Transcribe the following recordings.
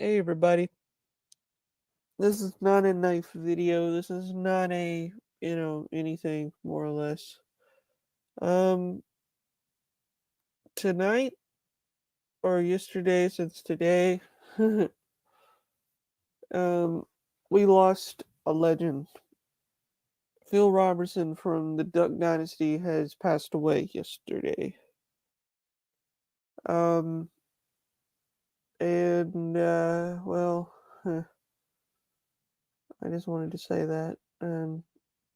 Hey everybody, this is not a knife video, this is not a, anything more or less. Um, Tonight, or yesterday since today, um, we lost a legend. Phil Robertson from the Duck Dynasty has passed away yesterday. Um, well, I just wanted to say that.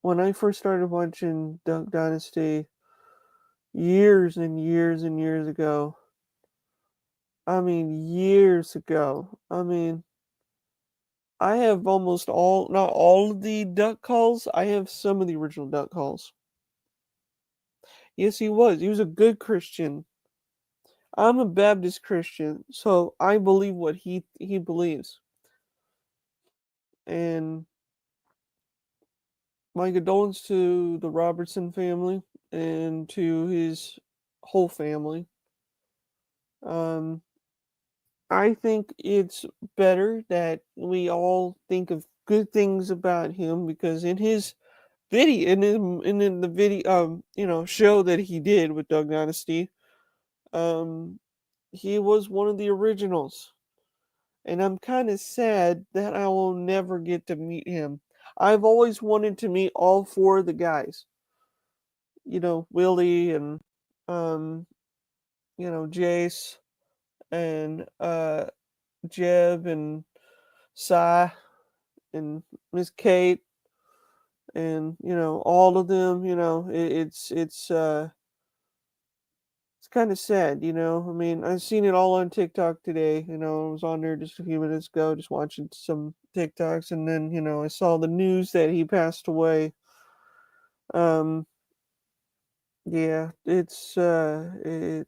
When I first started watching Duck Dynasty years and years and years ago, years ago. I have almost not all of the duck calls. I have some of the original duck calls. Yes, he was. He was a good Christian. I'm a Baptist Christian, so I believe what he believes. And my condolence to the Robertson family and to his whole family. Um, I think it's better that we all think of good things about him because in his video in the video show that he did with Doug Dynasty, um he was one of the originals, and I'm kind of sad that I will never get to meet him. I've always wanted to meet all four of the guys, Willie and um Jace and Jeb and Cy and Miss Kate, and all of them. It's kind of sad. I've seen it all on TikTok today. I was on there just a few minutes ago, just watching some TikToks, and then I saw the news that he passed away. Um, yeah, it's. I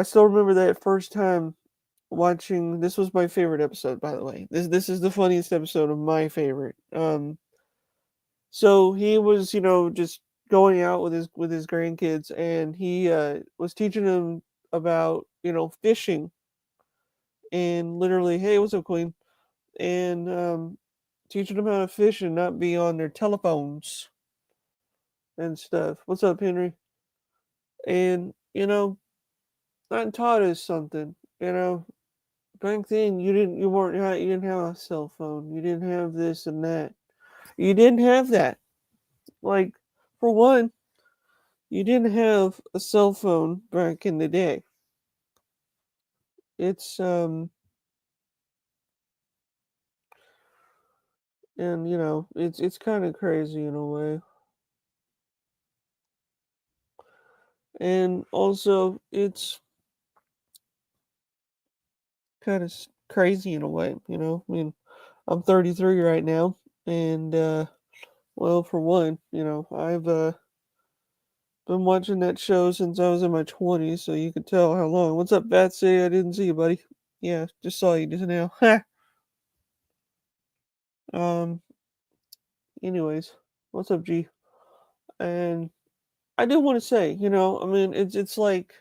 still remember that first time watching. This was my favorite episode, by the way. This is the funniest episode of my favorite. So he was, just going out with his grandkids, and he was teaching them about, fishing, and literally, hey, what's up, Queen? And teaching them how to fish and not be on their telephones and stuff. What's up, Henry? And that taught us something. Back then you didn't have a cell phone. You didn't have this and that. You didn't have that. Like, for one, you didn't have a cell phone back in the day. It's and it's kind of crazy in a way. And also it's kind of crazy in a way, I'm 33 right now, and well, for one, I've been watching that show since I was in my 20s, so you can tell how long. What's up, Batsy? I didn't see you, buddy. Yeah, just saw you just now. um Anyways, what's up, G? And I do want to say, it's like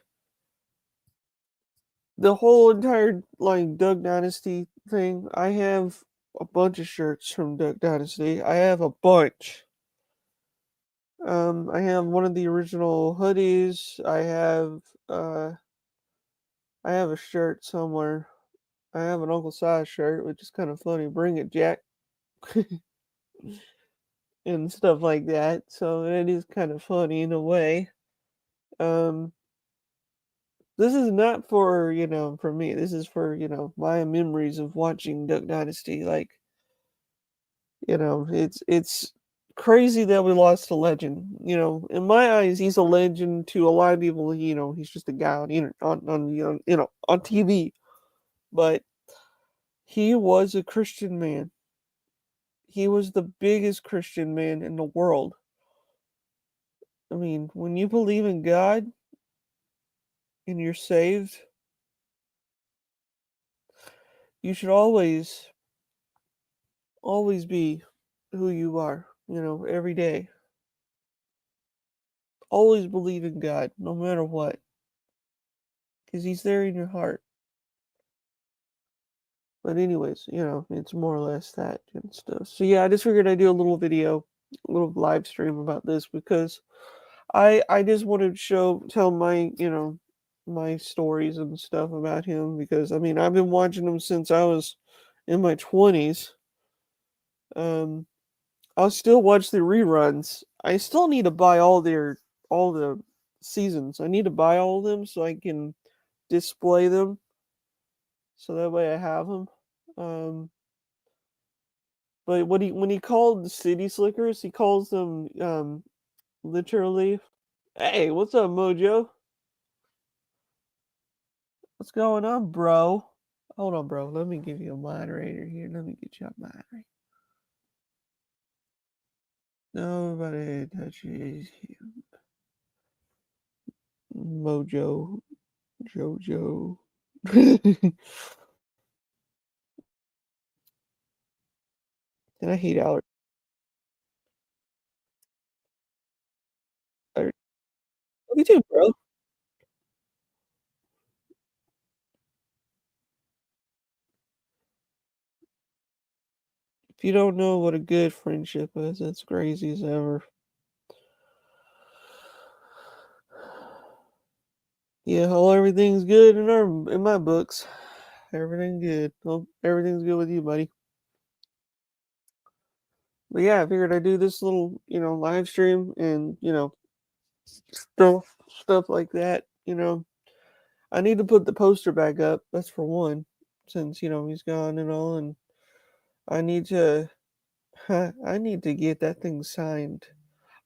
the whole entire like Doug Dynasty thing. I have a bunch of shirts from Duck Dynasty. I have a bunch. I have one of the original hoodies. I have a shirt somewhere. I have an Uncle Si shirt, which is kind of funny. Bring it, Jack, and stuff like that. So it is kind of funny in a way. Um, this is not for for me. This is for my memories of watching Duck Dynasty. Like, it's crazy that we lost a legend. In my eyes, he's a legend. To a lot of people, he's just a guy on on TV. But he was a Christian man. He was the biggest Christian man in the world. When you believe in God and you're saved, you should always be who you are. Every day. Always believe in God, no matter what, because He's there in your heart. But anyways, it's more or less that and stuff. So yeah, I just figured I'd do a little video, a little live stream about this because I just wanted to tell my, my stories and stuff about him because I mean I've been watching him since I was in my 20s. Um I'll still watch the reruns. I still need to buy all the seasons. I need to buy all of them so I can display them so that way I have them. Um but when he called the city slickers, he calls them literally. Hey, what's up, Mojo? What's going on, bro? Hold on, bro. Let me give you a moderator here. Let me get you a moderator. Nobody touches him. Mojo. Jojo. And I hate Alex. Me too, bro. If you don't know what a good friendship is, it's crazy as ever. Yeah, well, everything's good in my books. Everything good. Well, everything's good with you, buddy. But yeah, I figured I'd do this little, live stream and, stuff like that. I need to put the poster back up. That's for one, since he's gone and all, and I need to, I need to get that thing signed.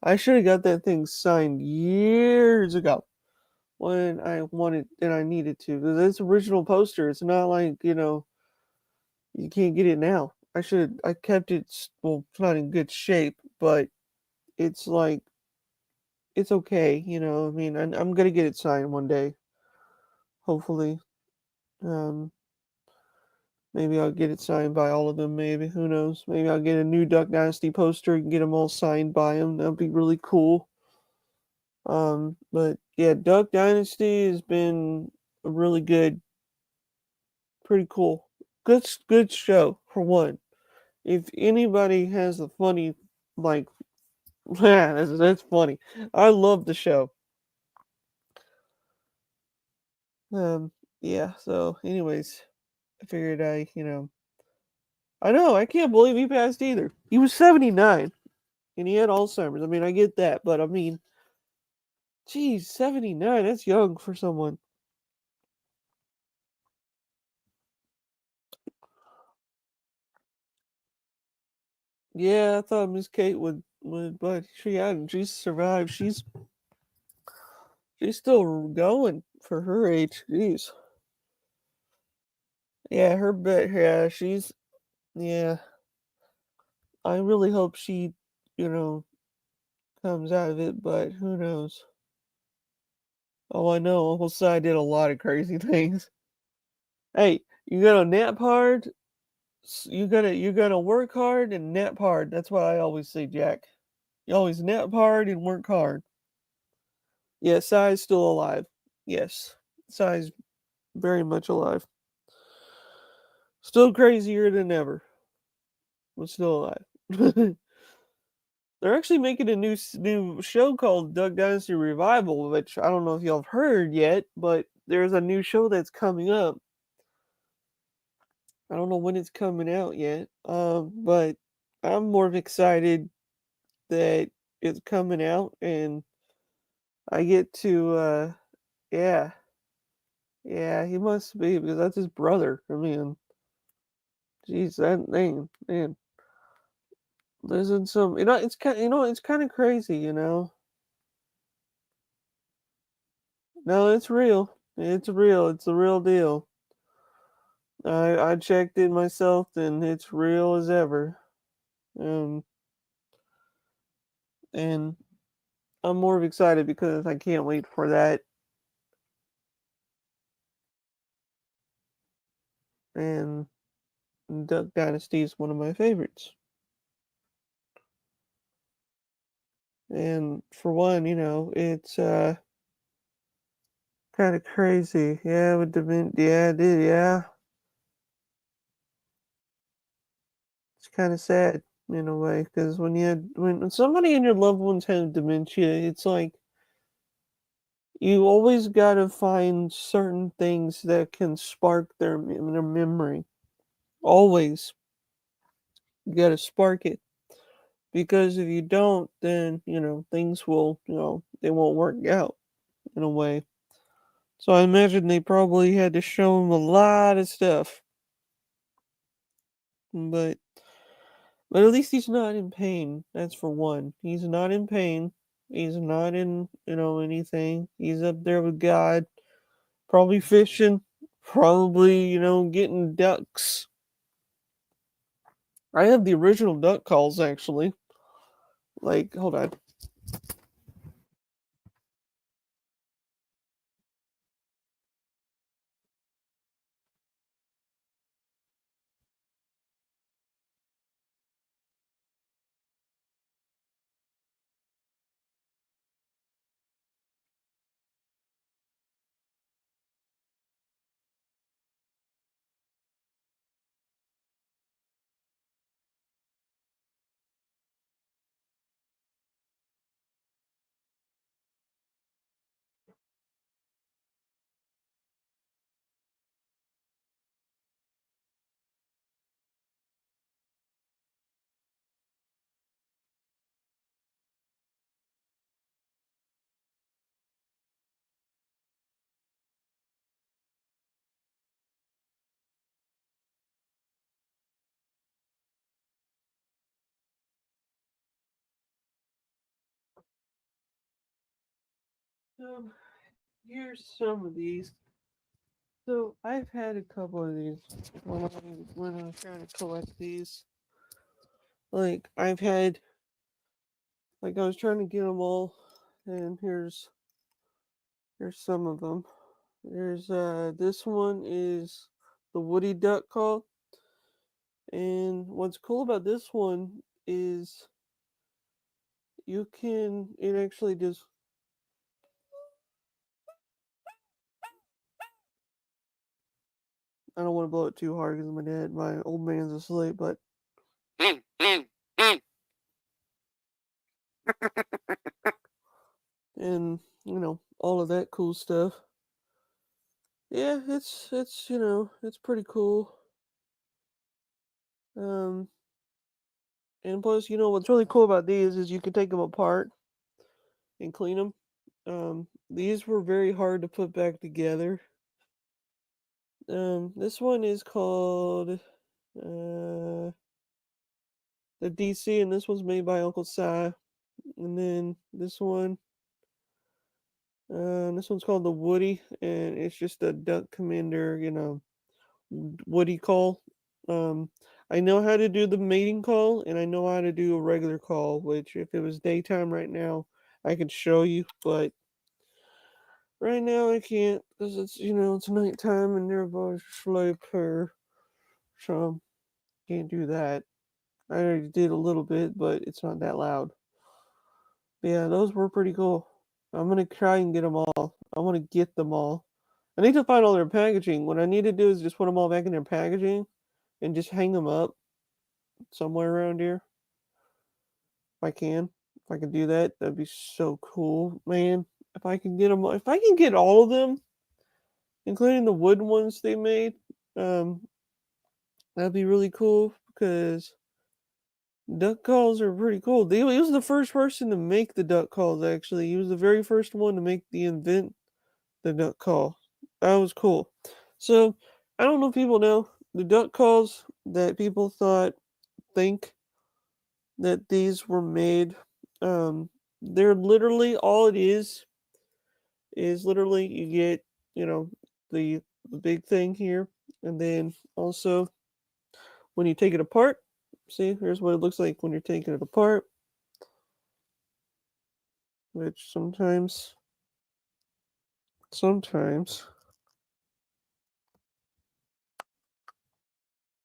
I should have got that thing signed years ago when I wanted and I needed to. Because it's original poster. It's not like you can't get it now. I kept it. Well, it's not in good shape, but it's like it's okay. I mean, I'm gonna get it signed one day, hopefully. Um, Maybe I'll get it signed by all of them. Maybe who knows? Maybe I'll get a new Duck Dynasty poster and get them all signed by them. That'd be really cool. But yeah, Duck Dynasty has been a really good, pretty cool, good show for one. If anybody has a funny, like, yeah, that's funny. I love the show. Yeah. So, anyways, I figured I know I can't believe he passed either. He was 79 and he had Alzheimer's. I mean, I get that, but I mean, geez, 79. That's young for someone. Yeah, I thought Miss Kate would, but she hadn't. She's survived. She's still going for her age. Jeez. Yeah, her bet. Yeah, yeah. I really hope she, you know, comes out of it, but who knows? Oh, I know. Uncle Si did a lot of crazy things. Hey, you gotta nap hard. You gotta work hard and nap hard. That's what I always say, Jack. You always nap hard and work hard. Yeah, Si's still alive. Yes, Si's very much alive. Still crazier than ever, but still alive. They're actually making a new show called Duck Dynasty Revival, which I don't know if y'all have heard yet, but there's a new show that's coming up. I don't know when it's coming out yet, but I'm more excited that it's coming out and I get to, yeah, yeah, he must be because that's his brother. I mean, geez, that name, man. There's in some, it's kind of crazy, No, it's real. It's real. It's the real deal. I checked it myself, and it's real as ever. Um, and I'm more excited because I can't wait for that. And Duck Dynasty is one of my favorites. And for one, it's kind of crazy. Yeah, with yeah, it did, yeah. kind of sad in a way because when somebody in your loved ones have dementia, it's like you always gotta find certain things that can spark their memory. Always, you gotta spark it because if you don't, then things will they won't work out in a way. So I imagine they probably had to show him a lot of stuff, but at least he's not in pain. That's for one. He's not in pain. He's not in anything. He's up there with God, probably fishing, probably getting ducks. I have the original duck calls actually. Like, hold on. So here's some of these. So I've had a couple of these when I was trying to collect these. Like I've had like I was trying to get them all, and here's some of them. There's this one is the Woody Duck call, and what's cool about this one is it actually just I don't want to blow it too hard because my old man's asleep, but and all of that cool stuff. Yeah, it's pretty cool. Um, and plus, what's really cool about these is you can take them apart and clean them. These were very hard to put back together. This one is called the DC, and this one's made by Uncle Si. And then this one's called the Woody, and it's just a Duck Commander, Woody call. Um, I know how to do the mating call, and I know how to do a regular call. Which, if it was daytime right now, I could show you, but right now I can't because it's nighttime and everybody's asleep here, so can't do that. I already did a little bit, but it's not that loud. But yeah, those were pretty cool. I'm gonna try and get them all. I want to get them all. I need to find all their packaging. What I need to do is just put them all back in their packaging and just hang them up somewhere around here. If I can. If I can do that, that'd be so cool, man. If I can get all of them, including the wooden ones they made, um, that'd be really cool because duck calls are pretty cool. He was the first person to make the duck calls. Actually, he was the very first one to invent the duck call. That was cool. So I don't know if people know the duck calls that people think that these were made. They're literally all it is literally you get you know the big thing here, and then also when you take it apart, see here's what it looks like when you're taking it apart, which sometimes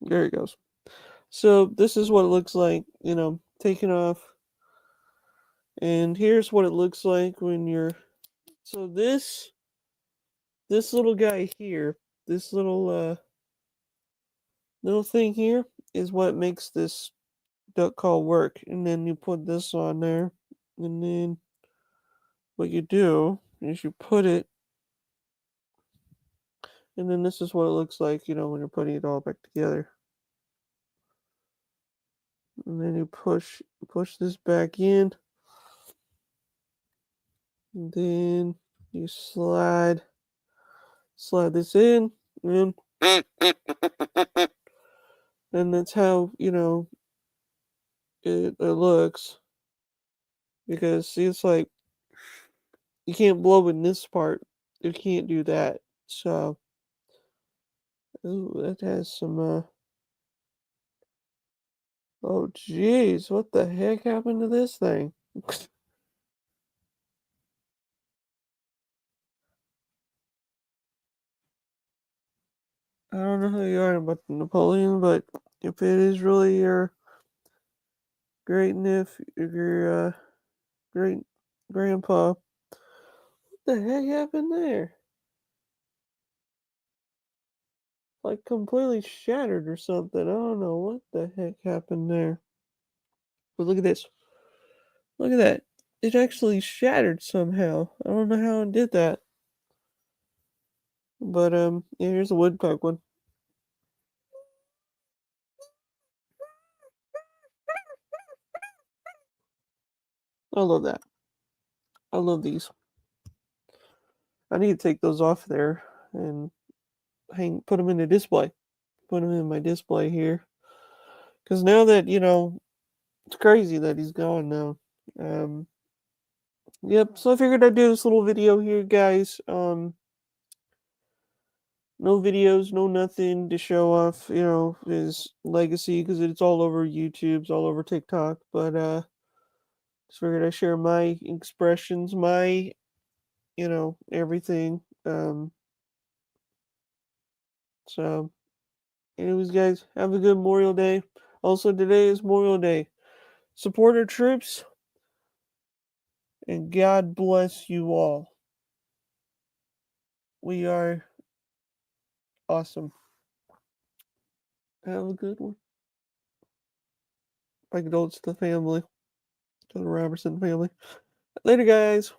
there it goes. So this is what it looks like, taken off, and here's what it looks like when you're so this little guy here, this little thing here is what makes this duck call work. And then you put this on there, and then what you do is you put it, and then this is what it looks like, when you're putting it all back together. And then you push this back in, and then you slide this in, and and that's how it looks. Because see, it's like you can't blow in this part. You can't do that. So, ooh, that has some. Oh, jeez, what the heck happened to this thing? I don't know who you are about Napoleon, but if it is really your your great grandpa, what the heck happened there? Like completely shattered or something. I don't know what the heck happened there. But look at this. Look at that. It actually shattered somehow. I don't know how it did that. But yeah, here's a woodpeck one. I love that. I love these. I need to take those off there and put them in the display. Put them in my display here. Because now that, it's crazy that he's gone now. Um, yep, so I figured I'd do this little video here, guys. No videos, no nothing to show off, his legacy, because it's all over YouTube, it's all over TikTok. But, just figured I'd share my expressions, my, everything. So, anyways, guys, have a good Memorial Day. Also, today is Memorial Day. Support our troops, and God bless you all. We are awesome. Have a good one. My condolences to the family, to the Robertson family. Later, guys.